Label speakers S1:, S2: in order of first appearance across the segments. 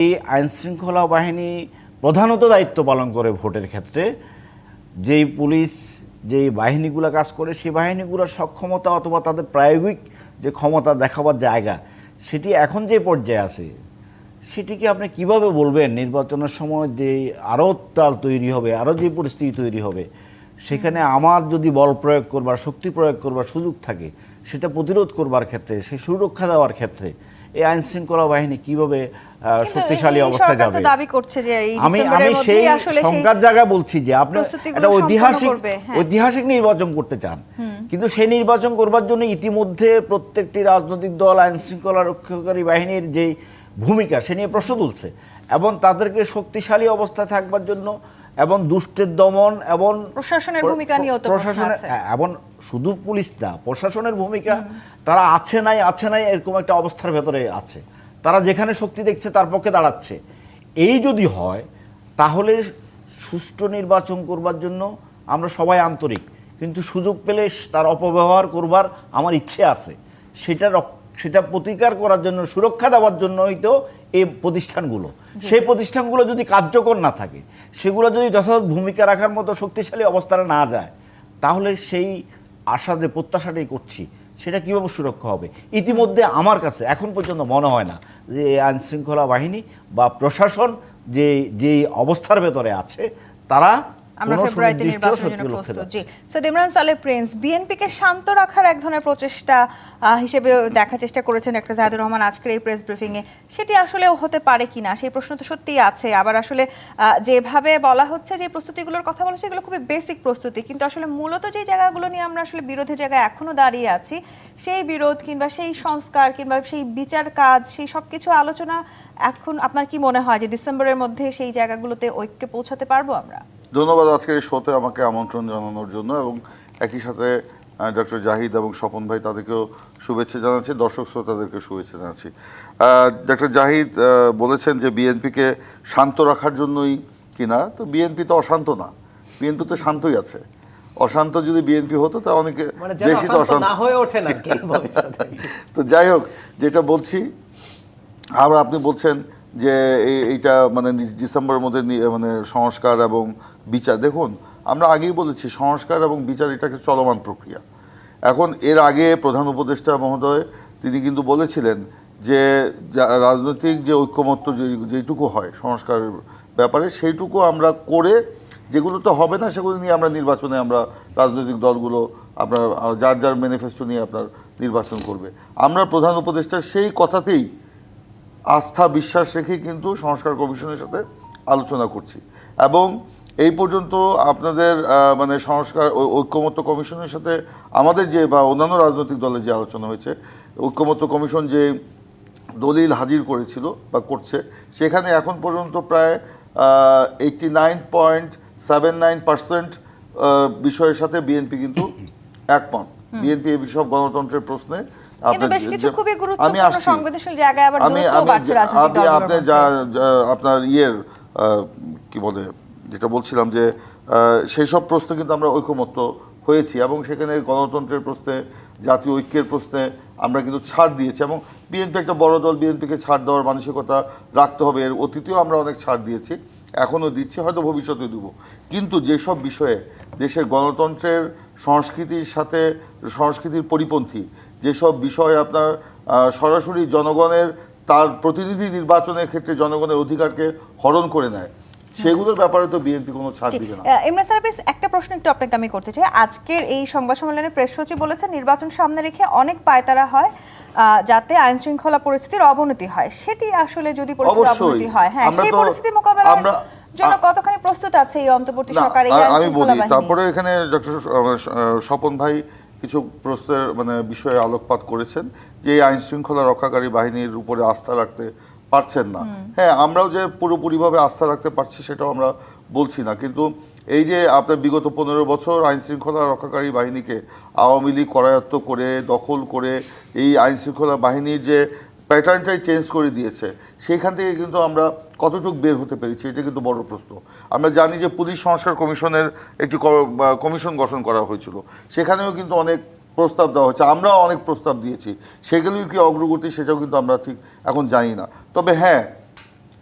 S1: এই আইনশৃঙ্খলা বাহিনী প্রধানত দায়িত্ব পালন করে ভোটের ক্ষেত্রে। যেই পুলিশ যেই বাহিনীগুলো কাজ করে সেই বাহিনীগুলোর সক্ষমতা অথবা তাদের প্রায়োগিক যে ক্ষমতা দেখাবার জায়গা সেটি এখন যে পর্যায়ে আছে সেটিকে আপনি কিভাবে বলবেন নির্বাচনের সময় যে আরও তাল তৈরি হবে, আরও যে পরিস্থিতি তৈরি হবে সেখানে আমার যদি বল প্রয়োগ করবার, শক্তি প্রয়োগ করবার সুযোগ থাকে সেটা প্রতিরোধ করবার ক্ষেত্রে, সেই সুরক্ষা দেওয়ার ক্ষেত্রে এই আইন শৃঙ্খলা বাহিনী কিভাবে শক্তিশালী অবস্থায় যাবে? আমি সেই সংখ্যার জায়গা বলছি যে আপনি একটা ঐতিহাসিক নির্বাচন করতে চান, কিন্তু সেই নির্বাচন করবার জন্য ইতিমধ্যে প্রত্যেকটি রাজনৈতিক দল আইন শৃঙ্খলা রক্ষাকারী বাহিনীর যে ভূমিকা সে নিয়ে প্রশ্ন তুলছে এবং তাদেরকে শক্তিশালী অবস্থায় থাকবার জন্য এবং দুষ্টের দমন এবং
S2: প্রশাসনের ভূমিকা নিয়ে
S1: এবং শুধু পুলিশ না, প্রশাসনের ভূমিকা তারা আছে নাই এরকম একটা অবস্থার ভেতরে আছে। তারা যেখানে শক্তি দেখছে তার পক্ষে দাঁড়াচ্ছে। এই যদি হয় তাহলে সুষ্ঠু নির্বাচন করবার জন্য আমরা সবাই আন্তরিক, কিন্তু সুযোগ পেলে তার অপব্যবহার করবার আমার ইচ্ছে আছে। সেটা প্রতিকার করার জন্য, সুরক্ষা দেওয়ার জন্য হয়তো এই প্রতিষ্ঠানগুলো, সেই প্রতিষ্ঠানগুলো যদি কার্যকর না থাকে, সেগুলো যদি যথাযথ ভূমিকা রাখার মতো শক্তিশালী অবস্থানে না যায়, তাহলে সেই আশা যে প্রত্যাশাটাই করছি সেটা কীভাবে সুরক্ষা হবে? ইতিমধ্যে আমার কাছে এখন পর্যন্ত মনে হয় না যে আইনশৃঙ্খলা বাহিনী বা প্রশাসন যে অবস্থার ভেতরে আছে তারা
S2: আমরা ফেব্রুয়ারিতে নির্বাচনের জন্য প্রস্তুত। জি, সৈয়দ ইমরান সালেহ প্রিন্স, বিএনপিকে শান্ত রাখার এক ধরনের প্রচেষ্টা হিসেবে দেখার চেষ্টা করেছেন ডক্টর জাহিদুর রহমান আজকের এই প্রেস ব্রিফিংয়ে, সেটি আসলে হতে পারে কিনা সেই প্রশ্ন তো সত্যিই আছে। আবার আসলে যেভাবে বলা হচ্ছে যে প্রস্তুতিগুলোর কথা বলা হচ্ছে এগুলো খুবই বেসিক প্রস্তুতি, কিন্তু আসলে মূলত যে জায়গাগুলো নিয়ে আমরা আসলে বিরোধের জায়গায় এখনো দাঁড়িয়ে আছি, সেই বিরোধ কিংবা সেই সংস্কার কিংবা সেই বিচার কাজ, সেই সব কিছু আলোচনা এখন আপনার কি মনে হয় যে ডিসেম্বরের মধ্যে সেই জায়গাগুলোতে ঐক্যে পৌঁছাতে পারবো আমরা?
S3: ধন্যবাদ আজকের এই শোতে আমাকে আমন্ত্রণ জানানোর জন্য, এবং একই সাথে ডক্টর জাহিদ এবং স্বপন ভাই তাদেরকেও শুভেচ্ছা জানাচ্ছি, দর্শক শ্রোতাদেরকে শুভেচ্ছা জানাচ্ছি। ডক্টর জাহিদ বলেছেন যে বিএনপিকে শান্ত রাখার জন্যই কিনা, তো বিএনপি তো অশান্ত না, বিএনপি তো শান্তই আছে। অশান্ত যদি বিএনপি হতো তা অনেকে বেশি তো অশান্ত হয়ে ওঠে না। তো যাই হোক, যেটা বলছি, আবার আপনি বলছেন যে এইটা মানে ডিসেম্বরের মধ্যে মানে সংস্কার এবং বিচার, দেখুন আমরা আগেই বলেছি সংস্কার এবং বিচার এটা একটা চলমান প্রক্রিয়া। এখন এর আগে প্রধান উপদেষ্টা মহোদয় তিনি কিন্তু বলেছিলেন যে রাজনৈতিক যে ঐক্যমত্য যেটুকু হয় সংস্কারের ব্যাপারে সেইটুকু আমরা করে, যেগুলো তো হবে না সেগুলো নিয়ে আমরা নির্বাচনে, আমরা রাজনৈতিক দলগুলো আপনার যার ম্যানিফেস্টো নিয়ে আপনার নির্বাচন করবে। আমরা প্রধান উপদেষ্টার সেই কথাতেই আস্থা বিশ্বাস রেখে কিন্তু সংস্কার কমিশনের সাথে আলোচনা করছি, এবং এই পর্যন্ত আপনাদের মানে সংস্কার ঐক্যমত্য কমিশনের সাথে আমাদের যে বা অন্যান্য রাজনৈতিক দলের যে আলোচনা হয়েছে, ঐক্যমত্য কমিশন যে দলিল হাজির করেছিল বা করছে, সেখানে এখন পর্যন্ত প্রায় 89.79% বিষয়ের সাথে বিএনপি কিন্তু একমত। বিএনপি এই সব গণতন্ত্রের প্রশ্নে আপনার কি বলে যেটা বলছিলাম যে সেই সব প্রশ্নে কিন্তু আমরা ঐকমত্য হয়েছি, এবং সেখানে গণতন্ত্রের প্রশ্নে, জাতীয় ঐক্যের প্রশ্নে আমরা কিন্তু ছাড় দিয়েছি, এবং বিএনপি একটা বড় দল, বিএনপিকে ছাড় দেওয়ার মানসিকতা রাখতে হবে। এর অতীতেও আমরা অনেক ছাড় দিয়েছি, এখনও দিচ্ছি, হয়তো ভবিষ্যতে দেব। কিন্তু যেসব বিষয়ে দেশের গণতন্ত্রের সংস্কৃতির সাথে সংস্কৃতির পরিপন্থী যেসব বিষয় আপনার সরাসরি জনগণের তার প্রতিনিধি নির্বাচনের ক্ষেত্রে জনগণের অধিকারকে হরণ করে নেয়, সেগুলোর ব্যাপারে তো বিএনপি কোনো ছাড় দিবে না।
S2: ইমরান সাহেব, একটা প্রশ্ন একটু আপনাকে আমি করতে চাই। আজকের এই সংবাদ সম্মেলনে প্রেস সচিব বলেছেন নির্বাচন সামনে রেখে অনেক পায়তারা হয় যাতে আইন শৃঙ্খলা পরিস্থিতির অবনতি হয়। সেটি আসলে যদি পরিস্থিতির অবনতি হয়, হ্যাঁ, সেই পরিস্থিতি মোকাবেলার জন্য কতখানি প্রস্তুত আছে এই অন্তর্বর্তী সরকার?
S3: আমি বলি, তারপরে এখানে ডক্টর স্বপন ভাই কিছু প্রশ্নের মানে বিষয়ে আলোকপাত করেছেন যে আইন শৃঙ্খলা রক্ষাকারী বাহিনীর উপরে আস্থা রাখতে পারছেন না। হ্যাঁ, আমরাও যে পুরোপুরিভাবে আস্থা রাখতে পারছি সেটাও আমরা বলছি না, কিন্তু এই যে আপনার বিগত 15 বছর আইন শৃঙ্খলা রক্ষাকারী বাহিনীকে আওয়ামী লীগ করায়ত্ত করে দখল করে এই আইন শৃঙ্খলা বাহিনীর যে প্যাটার্নটাই চেঞ্জ করে দিয়েছে, সেইখান থেকে কিন্তু আমরা কতটুকু বের হতে পেরেছি এটা কিন্তু বড় প্রশ্ন। আমরা জানি যে পুলিশ সংস্কার কমিশনের একটি কমিশন গঠন করা হয়েছিল, সেখানেও কিন্তু অনেক প্রস্তাব দেওয়া হচ্ছে, আমরাও অনেক প্রস্তাব দিয়েছি, সেগুলির কি অগ্রগতি সেটাও কিন্তু আমরা ঠিক এখন জানি না। তবে হ্যাঁ,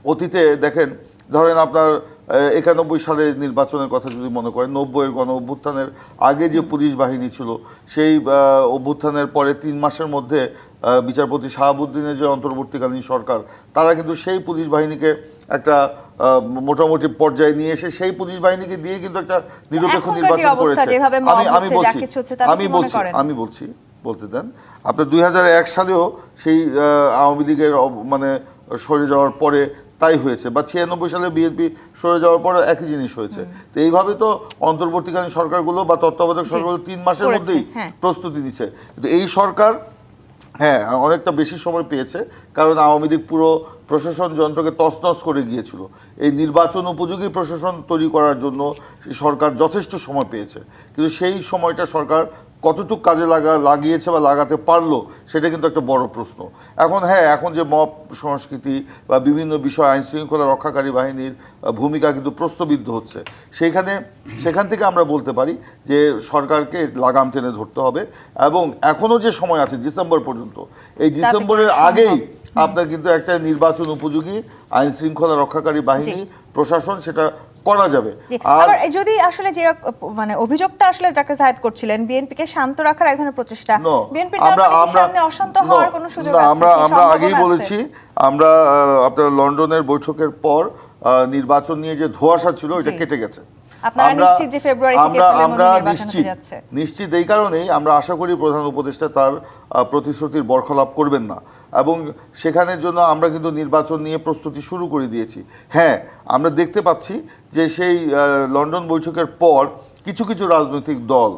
S3: অতীতে দেখেন, ধরেন আপনার 91 সালের নির্বাচনের কথা যদি মনে করেন, 90-এর গণ অভ্যুত্থানের আগে যে পুলিশ বাহিনী ছিল, সেই অভ্যুত্থানের পরে 3 মাসের মধ্যে বিচারপতি শাহাবুদ্দিনের যে অন্তর্বর্তীকালীন সরকার, তারা কিন্তু সেই পুলিশ বাহিনীকে একটা মোটামুটি পর্যায়ে নিয়ে এসে সেই পুলিশ বাহিনীকে দিয়ে কিন্তু একটা নিরপেক্ষ নির্বাচন করেছে। আমি বলছি বলতে দেন, আপনার 2001 সালেও সেই আওয়ামী লীগের মানে সরে যাওয়ার পরে তাই হয়েছে, বা 96 সালে বিএনপি সরে যাওয়ার পরে একই জিনিস হয়েছে। তো এইভাবে তো অন্তর্বর্তীকালীন সরকারগুলো বা তত্ত্বাবধায়ক সরকারগুলো 3 মাসের মধ্যেই প্রস্তুতি নিচ্ছে। কিন্তু এই সরকার হ্যাঁ অনেকটা বেশি সময় পেয়েছে, কারণ আওয়ামী লীগ পুরো প্রশাসন যন্ত্রকে তছনছ করে গিয়েছিল। এই নির্বাচন উপযোগী প্রশাসন তৈরি করার জন্য সরকার যথেষ্ট সময় পেয়েছে, কিন্তু সেই সময়টা সরকার কতটুকু কাজে লাগিয়েছে বা লাগাতে পারলো সেটা কিন্তু একটা বড় প্রশ্ন। এখন হ্যাঁ, এখন যে মব সংস্কৃতি বা বিভিন্ন বিষয় আইন শৃঙ্খলা রক্ষাকারী বাহিনীর ভূমিকা কিন্তু প্রশ্নবিদ্ধ হচ্ছে, সেখান থেকে আমরা বলতে পারি যে সরকারকে লাগাম টেনে ধরতে হবে। এবং এখনও যে সময় আছে ডিসেম্বর পর্যন্ত, এই ডিসেম্বরের আগেই আপনার কিন্তু একটা নির্বাচন উপযোগী আইন শৃঙ্খলা রক্ষাকারী বাহিনী প্রশাসন সেটা করা যাবে।
S2: আর যদি আসলে যে মানে অভিযোগটা আসলে ডাক্তার জাহিদ করছিলেন, বিএনপিকে শান্ত রাখার এক ধরনের প্রচেষ্টা, বিএনপির সামনে অশান্ত হওয়ার কোনো সুযোগ আছে?
S3: আমরা আগেই বলেছি, আমরা আপনার লন্ডনের বৈঠকের পর নির্বাচন নিয়ে যে ধোঁয়াশা ছিল ওটা কেটে গেছে। আমরা নিশ্চিত এই কারণেই আমরা আশা করি প্রধান উপদেষ্টা তার প্রতিশ্রুতির বরখলাপ করবেন না, এবং সেখানের জন্য আমরা কিন্তু নির্বাচন নিয়ে প্রস্তুতি শুরু করে দিয়েছি। হ্যাঁ, আমরা দেখতে পাচ্ছি যে সেই লন্ডন বৈঠকের পর কিছু কিছু রাজনৈতিক দল,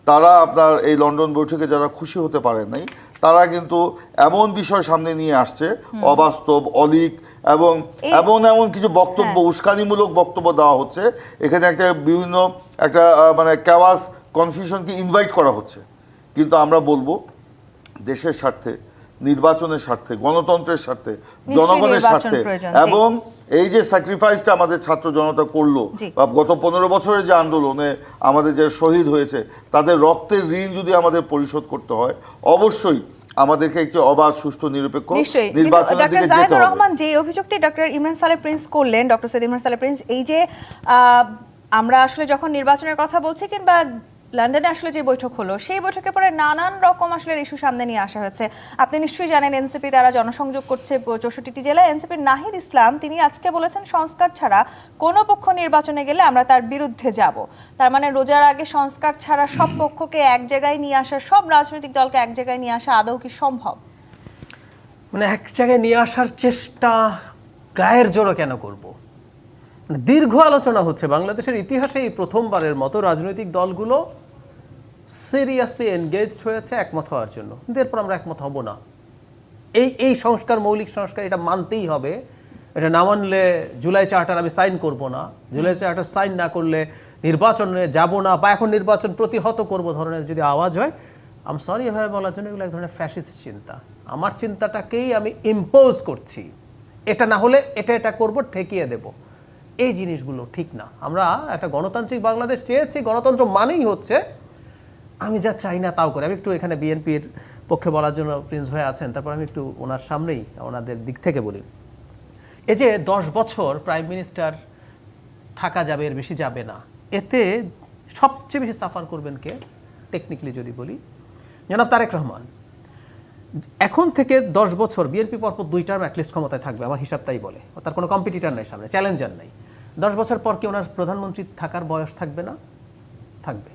S3: তারা আপনার এই লন্ডন বৈঠকে যারা খুশি হতে পারেন নাই, তারা কিন্তু এমন বিষয় সামনে নিয়ে আসছে অবাস্তব, অলীক এবং এমন কিছু বক্তব্য, উস্কানিমূলক বক্তব্য দেওয়া হচ্ছে। এখানে বিভিন্ন মানে ক্যাওয়াস, কনফিউশনকে ইনভাইট করা হচ্ছে। কিন্তু আমরা বলবো দেশের স্বার্থে, নির্বাচনের স্বার্থে, গণতন্ত্রের স্বার্থে, জনগণের স্বার্থে, এবং এই যে স্যাক্রিফাইসটা আমাদের ছাত্র জনতা করলো বা গত 15 বছরের যে আন্দোলনে আমাদের যে শহীদ হয়েছে, তাদের রক্তের ঋণ যদি আমাদের পরিশোধ করতে হয়, অবশ্যই আমাদেরকে একটি অবাধ, সুষ্ঠু, নিরপেক্ষ নির্বাচনের দিকে যেতে হবে।
S2: রহমান, যে অভিযোগটি ডক্টর ইমরান সালেহ প্রিন্স করলেন, ডক্টর সৈয়দ ইমরান সালেহ প্রিন্স, এই যে আমরা আসলে যখন নির্বাচনের কথা বলছি কিংবা লন্ডনে আসলে যে বৈঠক হলো, সেই বৈঠকের পরে নানান রকম আসলে ইস্যু সামনে নিয়ে আসা হয়েছে। আপনি নিশ্চয়ই জানেন এনসিপি তারা জনসংযোগ করছে 64টি জেলায়। এনসিপির নাহিদ ইসলাম তিনি আজকে বলেছেন সংস্কার ছাড়া কোনো পক্ষ নির্বাচনে গেলে আমরা তার বিরুদ্ধে যাব। তার মানে রোজার আগে সংস্কার ছাড়া সব পক্ষকে এক জায়গায় নিয়ে আসা, সব রাজনৈতিক দলকে এক জায়গায় নিয়ে আসা আদৌ কি সম্ভব?
S4: মানে এক জায়গায় নিয়ে আসার চেষ্টা গায়ের জোরে কেন করব? দীর্ঘ আলোচনা হচ্ছে বাংলাদেশের ইতিহাসে এই প্রথমবারের মতো রাজনৈতিক দলগুলো সিরিয়াসলি এনগেজড হয়েছে একমত হওয়ার জন্য। এরপর আমরা একমত হব না, এই সংস্কার, মৌলিক সংস্কার, এটা মানতেই হবে। এটা না মানলে জুলাই চার্টার আমি সাইন করব না, জুলাই চার্টার সাইন না করলে নির্বাচনে যাব না, বা এখন নির্বাচন প্রতিহত করব ধরনের যদি আওয়াজ হয়, আমি সরি এভাবে বলার জন্য, এগুলো এক ধরনের ফ্যাসিস্ট চিন্তা। আমার চিন্তাটাকেই আমি ইম্পোজ করছি, এটা না হলে এটা করব, ঠেকিয়ে দেব। এই জিনিসগুলো ঠিক না। আমরা একটা গণতান্ত্রিক বাংলাদেশ চেয়েছি, গণতন্ত্র মানেই হচ্ছে আমি যা চাই না তাও করে। আমি একটু এখানে বিএনপির পক্ষে বলার জন্য প্রিন্স ভাই আছেন, তারপর আমি একটু ওনার সামনেই ওনাদের দিক থেকে বলি। এই যে 10 বছর প্রাইম মিনিস্টার থাকা যাবে, এর বেশি যাবে না, এতে সবচেয়ে বেশি সাফার করবেন কে? টেকনিক্যালি যদি বলি, জনাব তারেক রহমান। এখন থেকে 10 বছর বিএনপি পরপর 2 টার্ম অ্যাটলিস্ট ক্ষমতায় থাকবে, আমার হিসাব তাই বলে। তার কোনো কম্পিটিটর নাই সামনে, চ্যালেঞ্জার নাই। 10 বছর পর কি ওনার প্রধানমন্ত্রী থাকার বয়স থাকবে না? থাকবে।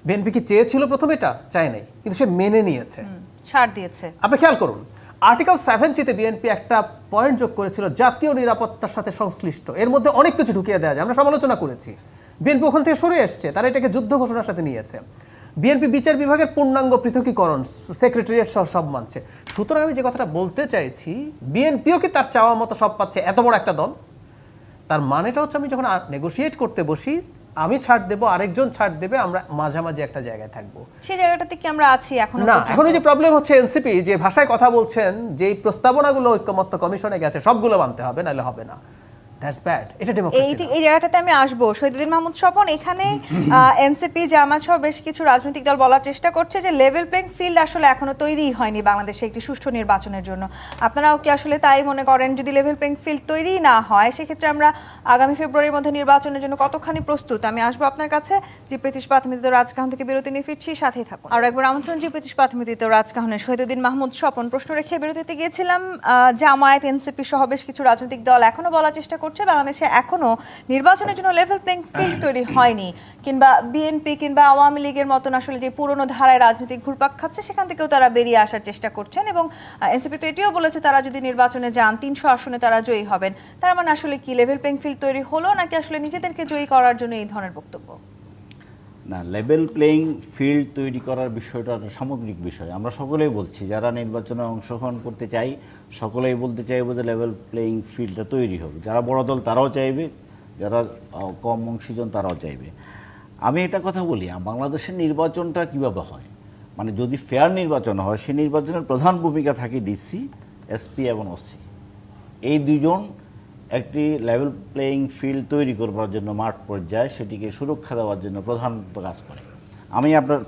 S4: বিএনপি কি চেয়েছিল প্রথম? এটা চায় নাই, কিন্তু সে মেনে নিয়েছে,
S2: ছাড় দিয়েছে।
S4: আপনি খেয়াল করুন, আর্টিকেল 70-তে বিএনপি একটা পয়েন্ট যোগ করেছিল জাতীয় নিরাপত্তার সাথে সংশ্লিষ্ট। এর মধ্যে অনেক কিছু ঢুকিয়ে দেওয়া যায়, আমরা সমালোচনা করেছি। বিএনপি ওখান থেকে সরে এসছে, তারা এটাকে যুদ্ধ ঘোষণার সাথে নিয়েছে। বিএনপি বিচার বিভাগের পূর্ণাঙ্গ পৃথকীকরণ, সেক্রেটারিয়েট সহ সব মানছে। সুতরাং আমি যে কথাটা বলতে চাইছি, বিএনপিও কি তার চাওয়া মতো সব পাচ্ছে? এত বড় একটা দল, তার মানেটা হচ্ছে আমি যখন নেগোশিয়েট করতে বসি, আমি ছাড় দেব, আরেকজন ছাড় দেবে, আমরা মাঝামাঝি একটা জায়গায় থাকবো।
S2: সেই জায়গাটাতে কি আমরা আছি এখন?
S4: না, এখন যে প্রবলেম হচ্ছে এনসিপি যে ভাষায় কথা বলছেন, যে প্রস্তাবনাগুলো ঐক্যমত্য কমিশনে গেছে সবগুলো মানতে হবে, নাহলে হবে না। That's bad. এটা ডেমোক্রেসি।
S2: এই জায়গাটাতে আমি আসবো। শহীদুদ্দিন মাহমুদ স্বপন, এখানে এনসিপি, জামাত সহ বেশ কিছু রাজনৈতিক দল বলার চেষ্টা করছে যে লেভেল প্লেইং ফিল্ড আসলে এখনো তৈরি হয়নি বাংলাদেশে একটি সুষ্ঠু নির্বাচনের জন্য। আপনারাও কি আসলে তাই মনে করেন? যদি লেভেল প্লেইং ফিল্ড তৈরি না হয় সেক্ষেত্রে আমরা আগামী ফেব্রুয়ারির মধ্যে নির্বাচনের জন্য কতখানি প্রস্তুত? আমি আসবো আপনার কাছে। জিপি ইস্পাত-মিতিত রাজকাহন থেকে বিরতি নিয়ে ফিরছি, সাথেই থাকুন। আর একবার আমন্ত্রণ জিপি ইস্পাত-মিতিত রাজকাহনের শহীদুদ্দিন মাহমুদ স্বপন। প্রশ্ন রেখে বিরতিতে গিয়েছিলাম। জামায়াত, এনসিপি সহ বেশ কিছু রাজনৈতিক দল এখনো বলার চেষ্টা করছে বাংলাদেশে এখনো নির্বাচনের জন্য লেভেল প্লেইং ফিল্ড তৈরি হয়নি, কিংবা বিএনপি কিংবা আওয়ামী লীগের মতন আসলে যে পুরনো ধারায় রাজনীতি ঘুরপাক খাচ্ছে সেখান থেকেও তারা বেরিয়ে আসার চেষ্টা করছেন। এবং এনসিপি তো এটিও বলেছে তারা যদি নির্বাচনে যান 300 আসনে তারা জয়ী হবেন। তার মানে আসলে কি লেভেল প্লেইং ফিল্ড তৈরি হলো, নাকি আসলে নিজেদেরকে জয়ী করার জন্য এই ধরনের বক্তব্য?
S1: না, লেভেল প্লেইং ফিল্ড তৈরি করার বিষয়টা একটা সামগ্রিক বিষয়। আমরা সকলেই বলছি, যারা নির্বাচনে অংশগ্রহণ করতে চাই সকলেই বলতে চাইবো যে লেভেল প্লেইং ফিল্ডটা তৈরি হোক। যারা বড় দল তারাও চাইবে, যারা কম অংশীজন তারাও চাইবে। আমি এটা কথা বলি, বাংলাদেশের নির্বাচনটা কিভাবে হয়, মানে যদি ফেয়ার নির্বাচন হয় সেই নির্বাচনের প্রধান ভূমিকা থাকে ডিসি, এসপি এবং ওসি। এই দুজন একটি লেভেল প্লেইং ফিল্ড তৈরি করবার জন্য মাঠ পর্যায়ে সেটিকে সুরক্ষা দেওয়ার জন্য প্রধানত কাজ করে। আমি আপনার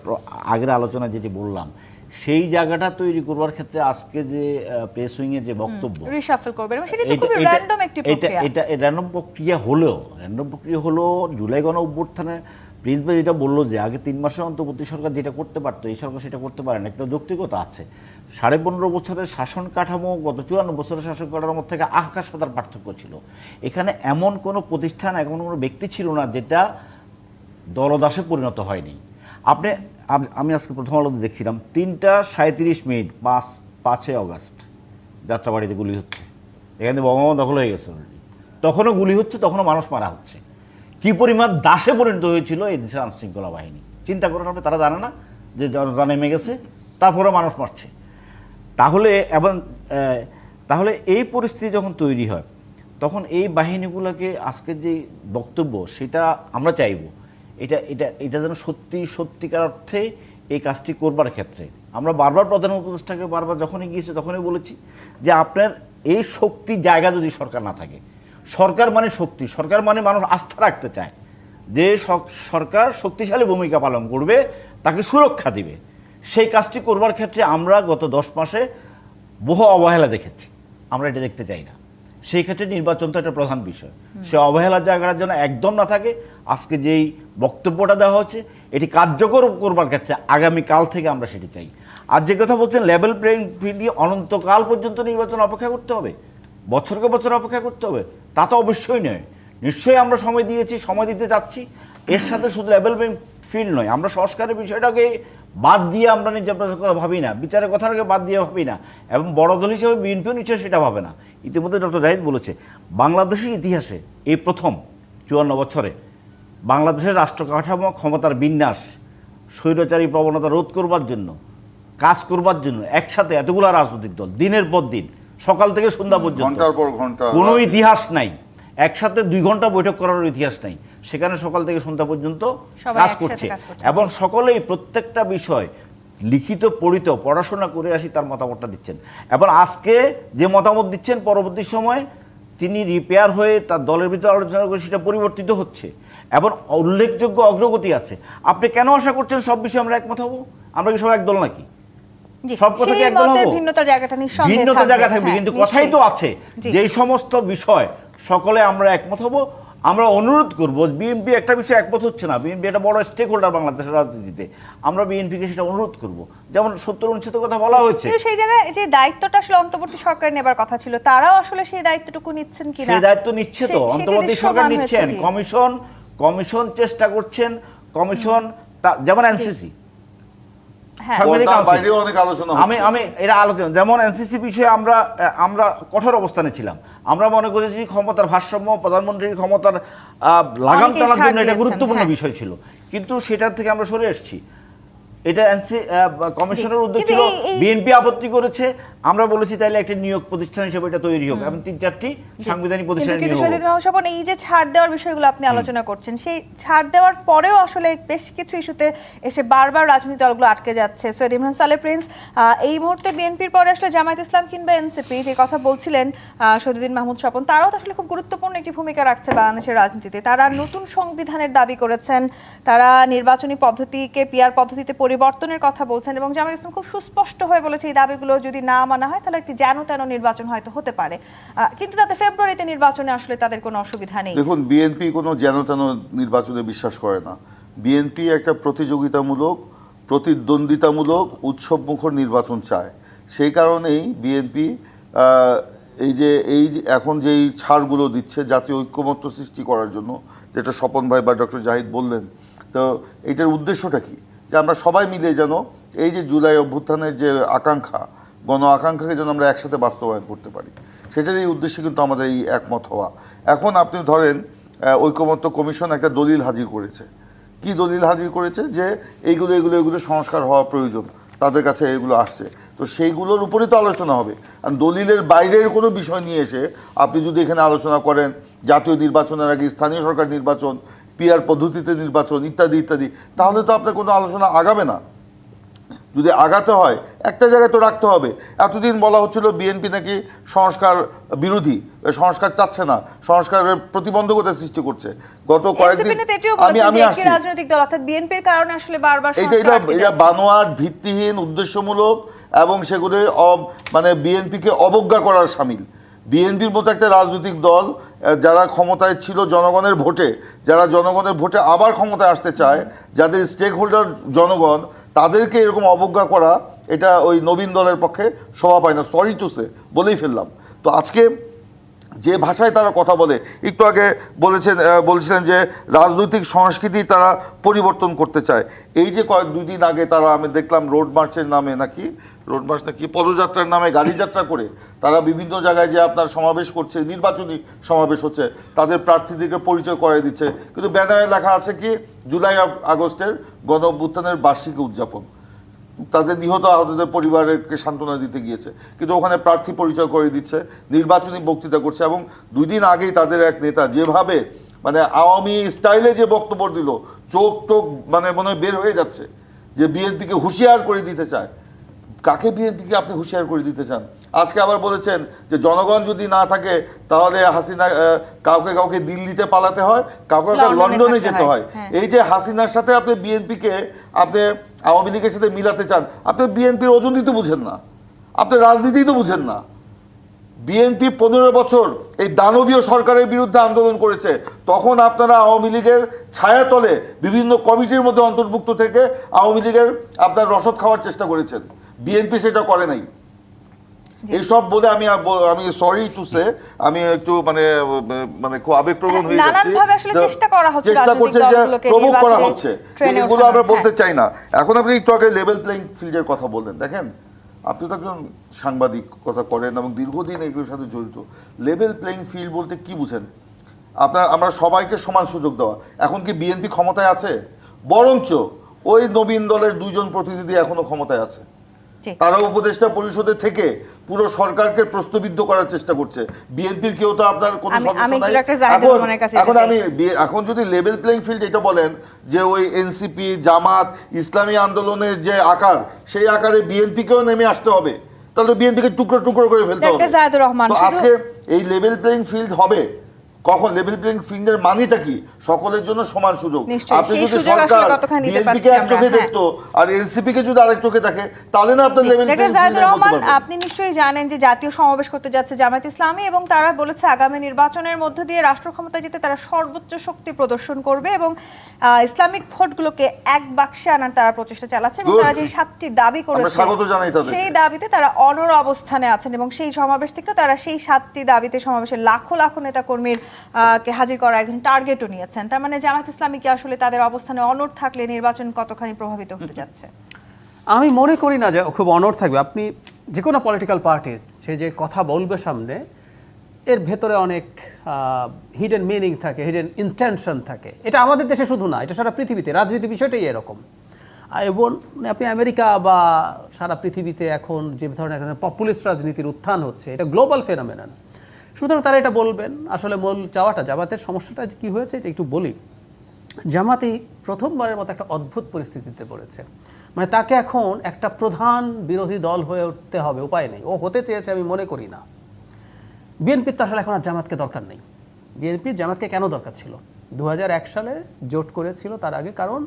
S1: আগের আলোচনায় যেটি বললাম, সেই জায়গাটা তৈরি করবার ক্ষেত্রে আজকে যে প্রেস উইংয়ের যে বক্তব্য,
S2: রিশাফল করবেন, সেটা তো খুবই র্যান্ডম একটি প্রক্রিয়া।
S1: এটা র্যান্ডম প্রক্রিয়া হলো জুলাই গণ অভ্যুত্থানে প্রিন্সিপাল যেটা বললো যে আগে 3 মাসের অন্তর্বর্তী সরকার যেটা করতে পারতো এই সরকার সেটা করতে পারে না, একটা যৌক্তিকতা আছে। 15.5 বছরের শাসন কাঠামো গত 54 বছরের শাসন কাঠামোর থেকে আকাশ পাতাল পার্থক্য ছিল। এখানে এমন কোনো প্রতিষ্ঠান, এমন কোনো ব্যক্তি ছিল না যেটা দলদাসে পরিণত হয়নি। আমি আজকে প্রথম আলোতে দেখছিলাম 3:37 5 অগাস্ট যাত্রাবাড়িতে গুলি হচ্ছে, এখানে বঙ্গবন্ধু দখল হয়ে গেছে অলরেডি, তখনও গুলি হচ্ছে, তখনও মানুষ মারা হচ্ছে। কি পরিমাণ দাসে পরিণত হয়েছিল এই দেশের আইনশৃঙ্খলা বাহিনী, চিন্তা করেন আপনি। তারা জানে না যে জনতা নেমে গেছে, তারপরে মানুষ মারছে। তাহলে এই পরিস্থিতি যখন তৈরি হয় তখন এই বাহিনীগুলোকে আজকে যে বক্তব্য সেটা আমরা চাইব এটা এটা এটা যেন সত্যিকার অর্থে এই কাজটি করবার ক্ষেত্রে আমরা বারবার প্রধান উপদেষ্টাকে বারবার যখনই গিয়েছি তখনই বলেছি যে আপনার এই শক্তির জায়গা যদি সরকার না থাকে, সরকার মানে শক্তি, সরকার মানে মানুষ আস্থা রাখতে চায় যে সরকার শক্তিশালী ভূমিকা পালন করবে, তাকে সুরক্ষা দিবে, সেই কাজটি করবার ক্ষেত্রে আমরা গত 10 মাসে বহু অবহেলা দেখেছি। আমরা এটা দেখতে চাই না। সেই ক্ষেত্রে নির্বাচন তো একটা প্রধান বিষয়। সে অবহেলার জায়গাটার জন্য একদম না থাকে। আজকে যেই বক্তব্যটা দেওয়া হচ্ছে এটি কার্যকর করবার ক্ষেত্রে আগামীকাল থেকে আমরা সেটি চাই। আর যে কথা বলছেন লেভেল প্লেইং ফিল্ড দিয়ে অনন্তকাল পর্যন্ত নির্বাচন অপেক্ষা করতে হবে, বছরকে বছর অপেক্ষা করতে হবে, তা তো অবশ্যই নয়। নিশ্চয়ই আমরা সময় দিয়েছি, সময় দিতে চাচ্ছি। এর সাথে শুধু লেভেল প্লেইং ফিল্ড নয়, আমরা সংস্কারের বিষয়টাকে বাদ দিয়ে আমরা নিজের কথা ভাবি না, বিচারের কথাটাকে বাদ দিয়ে ভাবি না, এবং বড় দল হিসেবে বিএনপিও নিশ্চয়ই সেটা ভাবে না। ইতিমধ্যে ডক্টর জাহিদ বলেছে বাংলাদেশের ইতিহাসে এই প্রথম 54 বছরে বাংলাদেশের রাষ্ট্র কাঠামো, ক্ষমতার বিন্যাস, স্বৈরাচারী প্রবণতা রোধ করবার জন্য, কাজ করবার জন্য একসাথে এতগুলো রাজনৈতিক দল দিনের পর দিন সকাল থেকে সন্ধ্যা পর্যন্ত
S3: ঘন্টার পর ঘন্টা
S1: কোনো ইতিহাস নাই। একসাথে 2 ঘন্টা বৈঠক করার ইতিহাস নাই। সেখানে সকাল থেকে সন্ধ্যা পর্যন্ত কাজ করছে এবং সকলেই প্রত্যেকটা বিষয় লিখিত পড়িত পড়াশোনা করে আসি তার মতামতটা দিচ্ছেন। এবং আজকে যে মতামত দিচ্ছেন পরবর্তী সময়ে তিনি রিপেয়ার হয়ে তার দলের ভিতরে আলোচনা করে সেটা পরিবর্তিত হচ্ছে এবং উল্লেখযোগ্য অগ্রগতি আছে। আপনি কেন আশা করছেন সব বিষয়ে আমরা একমত হব? আমরা কি সব একদল নাকি? সব কথা কি একদল হব? ভিন্নতা জায়গা থাকবে, কিন্তু কথাই তো আছে যে এই সমস্ত বিষয় সকলে আমরা একমত হব। আমরা অনুরোধ করব, বিএনপি একটা বিষয়ে একমত হচ্ছে না, বিএনপি একটা বড় স্টেক হোল্ডার বাংলাদেশের রাজনীতিতে, আমরা বিএনপিকে সেটা অনুরোধ করব। যেমন 70-79 কথা বলা হয়েছে,
S2: সেই জায়গায় যে দায়িত্বটা আসলে অন্তর্বর্তী সরকার নেবার কথা ছিল, তারাও আসলে সেই দায়িত্বটুকু নিচ্ছেন কিনা?
S1: সেই দায়িত্ব নিচ্ছে তো, অন্তর্বর্তী সরকার নিচ্ছেন, কমিশন চেষ্টা করছেন, কমিশন যেমন এনসিসি আমি এরা আলোচনা, যেমন এনসিসি বিষয়ে আমরা কঠোর অবস্থানে ছিলাম। আমরা মনে করেছি ক্ষমতার ভারসাম্য, প্রধানমন্ত্রীর ক্ষমতার লাগাম টানার জন্য এটা গুরুত্বপূর্ণ বিষয় ছিল, কিন্তু সেটার থেকে আমরা সরে এসেছি। এটা কমিশনের উদ্যোগ ছিল, বিএনপি আপত্তি করেছে, আমরা বলেছি তাহলে একটা নিয়োগ প্রতিষ্ঠান হিসেবে এটা তৈরি হোক, এবং 3-4টি সাংবিধানিক প্রতিষ্ঠান নিয়োগ হোক।
S2: স্বপন, এই যে ছাড় দেওয়ার বিষয়গুলো আপনি আলোচনা করছেন, সেই ছাড় দেওয়ার পরেও আসলে বেশ কিছু ইস্যুতে এসে বারবার রাজনৈতিক দলগুলো আটকে যাচ্ছে। সৈয়দ ইমরান সালেহ প্রিন্স, এই মুহূর্তে বিএনপির পরে আসলে জামায়াত ইসলাম কিংবা এনসিপি যে কথা বলছিলেন শহীদুদ্দীন মাহমুদ স্বপন, তারাও তো আসলে খুব গুরুত্বপূর্ণ একটি ভূমিকা রাখছে বাংলাদেশের রাজনীতিতে। তারা নতুন সংবিধানের দাবি করেছেন, তারা নির্বাচনী পদ্ধতিকে পিআর পদ্ধতিতে পরিবর্তনের কথা বলছেন, এবং জামায়াত ইসলাম খুব সুস্পষ্ট হয়ে বলেছে এই দাবিগুলো যদি না মানা হয় তাহলে একটি যেন তেন নির্বাচন হয়তো হতে পারে। কিন্তু তাতে ফেব্রুয়ারিতে নির্বাচনে আসলে তাদের কোনো অসুবিধা নেই।
S3: দেখুন, বিএনপি কোনো যেন তেন নির্বাচনে বিশ্বাস করে না। বিএনপি একটা প্রতিযোগিতামূলক, প্রতিদ্বন্দ্বিতামূলক, উৎসবমুখর নির্বাচন চায়। সেই কারণেই বিএনপি এই যে এখন যেই ছাড়গুলো দিচ্ছে জাতীয় ঐক্যমত্য সৃষ্টি করার জন্য, যেটা স্বপন ভাই বা ডক্টর জাহিদ বললেন, তো এইটার উদ্দেশ্যটা কি? যে আমরা সবাই মিলে যেন এই যে জুলাই অভ্যুত্থানের যে আকাঙ্ক্ষা, গণ আকাঙ্ক্ষাকে যেন আমরা একসাথে বাস্তবায়ন করতে পারি, সেটারই উদ্দেশ্যে কিন্তু আমাদের এই একমত হওয়া। এখন আপনি ধরেন ঐকমত্য কমিশন একটা দলিল হাজির করেছে। কি দলিল হাজির করেছে? যে এইগুলো সংস্কার হওয়া প্রয়োজন, তাদের কাছে এগুলো আসছে, তো সেইগুলোর উপরেই তো আলোচনা হবে। আর দলিলের বাইরের কোনো বিষয় নিয়ে এসে আপনি যদি এখানে আলোচনা করেন জাতীয় নির্বাচনের আগে স্থানীয় সরকার নির্বাচন, পিআর পদ্ধতিতে নির্বাচন ইত্যাদি ইত্যাদি, তাহলে তো আপনার কোনো আলোচনা আগাবে না। যদি আগাতে হয় একটা জায়গায় তো রাখতে হবে। এতদিন বলা হচ্ছিল বিএনপি নাকি সংস্কার বিরোধী, সংস্কার চাচ্ছে না, সংস্কারের প্রতিবন্ধকতা সৃষ্টি করছে। গত কয়েকদিন আমি আসছি,
S2: রাজনৈতিক দল অর্থাৎ বিএনপির কারণে আসলে বারবার
S3: এটা বানোয়াট, ভিত্তিহীন, উদ্দেশ্যমূলক, এবং সেগুলো মানে বিএনপিকে অবজ্ঞা করার শামিল। বিএনপির মতো একটা রাজনৈতিক দল যারা ক্ষমতায় ছিল জনগণের ভোটে, যারা জনগণের ভোটে আবার ক্ষমতায় আসতে চায়, যাদের স্টেক হোল্ডার জনগণ, তাদেরকে এরকম অবজ্ঞা করা, এটা ওই নবীন দলের পক্ষে শোভা পায় না। সরি টু সে, বলেই ফেললাম। তো আজকে যে ভাষায় তারা কথা বলে, একটু আগে বলছিলেন যে রাজনৈতিক সংস্কৃতি তারা পরিবর্তন করতে চায়। এই যে 2 দিন আগে তারা, আমি দেখলাম রোড মার্চের নামে নাকি পদযাত্রার নামে গাড়ি যাত্রা করে তারা বিভিন্ন জায়গায় যে আপনার সমাবেশ করছে, নির্বাচনী সমাবেশ হচ্ছে, তাদের প্রার্থীদেরকে পরিচয় করে দিচ্ছে, কিন্তু ব্যানারে লেখা আছে কি জুলাই আগস্টের গণ অভ্যুত্থানের বার্ষিকী উদযাপন, তাদের নিহত আহতদের পরিবারকে সান্ত্বনা দিতে গিয়েছে, কিন্তু ওখানে প্রার্থী পরিচয় করে দিচ্ছে, নির্বাচনী বক্তৃতা করছে। এবং 2 দিন আগেই তাদের এক নেতা যেভাবে মানে আওয়ামী স্টাইলে যে বক্তব্য দিল, চোখ মানে মনে হয় বের হয়ে যাচ্ছে, যে বিএনপিকে হুঁশিয়ার করে দিতে চায়। কাকে বিএনপিকে আপনি হুঁশিয়ার করে দিতে চান? আজকে আবার বলেছেন যে জনগণ যদি না থাকে তাহলে হাসিনা কাউকে দিল্লিতে পালাতে হয়, কাউকে লন্ডনে যেতে হয়। এই যে হাসিনার সাথে আপনি বিএনপিকে আপনি আওয়ামী লীগের সাথে মিলাতে চান, আপনি বিএনপির ওজনই তো বুঝেন না, আপনি রাজনীতিই তো বুঝেন না। বিএনপি 15 বছর এই দানবীয় সরকারের বিরুদ্ধে আন্দোলন করেছে, তখন আপনারা আওয়ামী লীগের ছায়াতলে বিভিন্ন কমিটির মধ্যে অন্তর্ভুক্ত থেকে আওয়ামী লীগের আপনার রসদ খাওয়ার চেষ্টা করেছেন। বিএনপি সেটা করে নাই। এইসব বলে আমি সরি টু সে, আমি একটু মানে খুব আবেগপ্রবণ হয়ে যাচ্ছি। চেষ্টা করছে যে প্রভোগ করা হচ্ছে, এগুলো আমরা বলতে চাই না। এখন আপনি একটু আগে লেভেল প্লেইং ফিল্ডের কথা বললেন, দেখেন আপনি তো একজন সাংবাদিকতা করেন এবং দীর্ঘদিন এগুলোর সাথে জড়িত। লেভেল প্লেইং ফিল্ড বলতে কি বুঝেন? আমরা সবাইকে সমান সুযোগ দেওয়া। এখন কি বিএনপি ক্ষমতায় আছে? বরঞ্চ ওই নবীন দলের 2 জন প্রতিনিধি এখনো ক্ষমতায় আছে। তারা উপদেষ্টা পরিষদে থেকে পুরো সরকারকে প্রশ্নবিদ্ধ করার চেষ্টা করছে। বিএনপির কেউ তো আপনার কোনো সদস্য নাই। এখন যদি লেভেল প্লেইং ফিল্ড এটা বলেন যে ওই এনসিপি, জামাত, ইসলামী আন্দোলনের যে আকার, সেই আকারে বিএনপিকেও নেমে আসতে হবে, তাহলে বিএনপিকে টুকরো টুকরো করে ফেলতে হবে। তো আজকে এই লেভেল প্লেইং ফিল্ড হবে কখন? লেভেল প্লেইং ফিল্ডের মানেটা কি? সকলের জন্য সমান সুযোগ। আপনি যদি সরকার বিএনপিকে এক চোখে দেখতো আর এনসিপি কে যদি আরেক চোখে দেখে, তাহলে না আপনার লেভেল প্লেইং ফিল্ড।
S2: আপনি নিশ্চয়ই জানেন যে জাতীয় সমাবেশ করতে যাচ্ছে জামায়াত ইসলামী, এবং তারা বলেছে আগামী নির্বাচনের মধ্য দিয়ে রাষ্ট্র ক্ষমতায় যেতে তারা সর্বোচ্চ শক্তি প্রদর্শন করবে এবং ইসলামিক ভোটগুলোকে এক বাক্সে আনার তারা প্রচেষ্টা চালাচ্ছে। এবং তারা যে 7টি দাবি করেছে সেই দাবিতে তারা অনড় অবস্থানে আছেন, এবং সেই সমাবেশ থেকে তারা সেই 7টি দাবিতে সমাবেশের লাখো লাখো নেতা কর্মীর কে হাজির করার একজন টার্গেটও নিয়েছেন। তার মানে জামায়াত ইসলামী কি আসলে তাদের অবস্থানে অনড় থাকলে নির্বাচন কতখানি প্রভাবিত হতে যাচ্ছে?
S4: আমি মনে করি না যে খুব অনড় থাকবে। আপনি যে কোনো পলিটিক্যাল পার্টি সে যে কথা বলবে সামনে, এর ভেতরে অনেক হিডেন মিনিং থাকে, হিডেন ইন্টেনশন থাকে। এটা আমাদের দেশে শুধু না, এটা সারা পৃথিবীতে রাজনীতি বিষয়টাই এরকম। এবং মানে আপনি আমেরিকা বা সারা পৃথিবীতে এখন যে ধরনের পপুলিস্ট রাজনীতির উত্থান হচ্ছে, এটা গ্লোবাল ফেনোমেনন। সুতরাং তারা এটা বলবেন। আসলে মূল চাওয়াটা, জামাতের সমস্যাটা কি হয়েছে যে একটু বলি, জামাতই প্রথমবারের মতো একটা অদ্ভুত পরিস্থিতিতে পড়েছে। মানে তাকে এখন একটা প্রধান বিরোধী দল হয়ে উঠতে হবে, উপায় নেই। ও হতে চেয়েছে, আমি মনে করি না। বিএনপির তো আসলে এখন আর জামাতকে দরকার নেই। বিএনপির জামাতকে কেন দরকার ছিল? 2001 সালে জোট করেছিল তার আগে, কারণ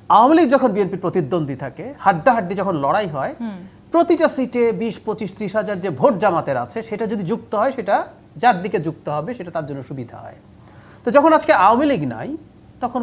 S4: আওয়ামী লীগ যখন বিএনপির প্রতিদ্বন্দ্বী থাকে, হাড্ডাহাড্ডি যখন লড়াই হয়, প্রতিটা সিটে 20, 25, 30 হাজার যে ভোট জামাতের আছে, সেটা যদি যুক্ত হয়, সেটা যার দিকে যুক্ত হবে সেটা তার জন্য সুবিধা হয়। তো যখন আজকে আওয়ামী লীগ নাই, তখন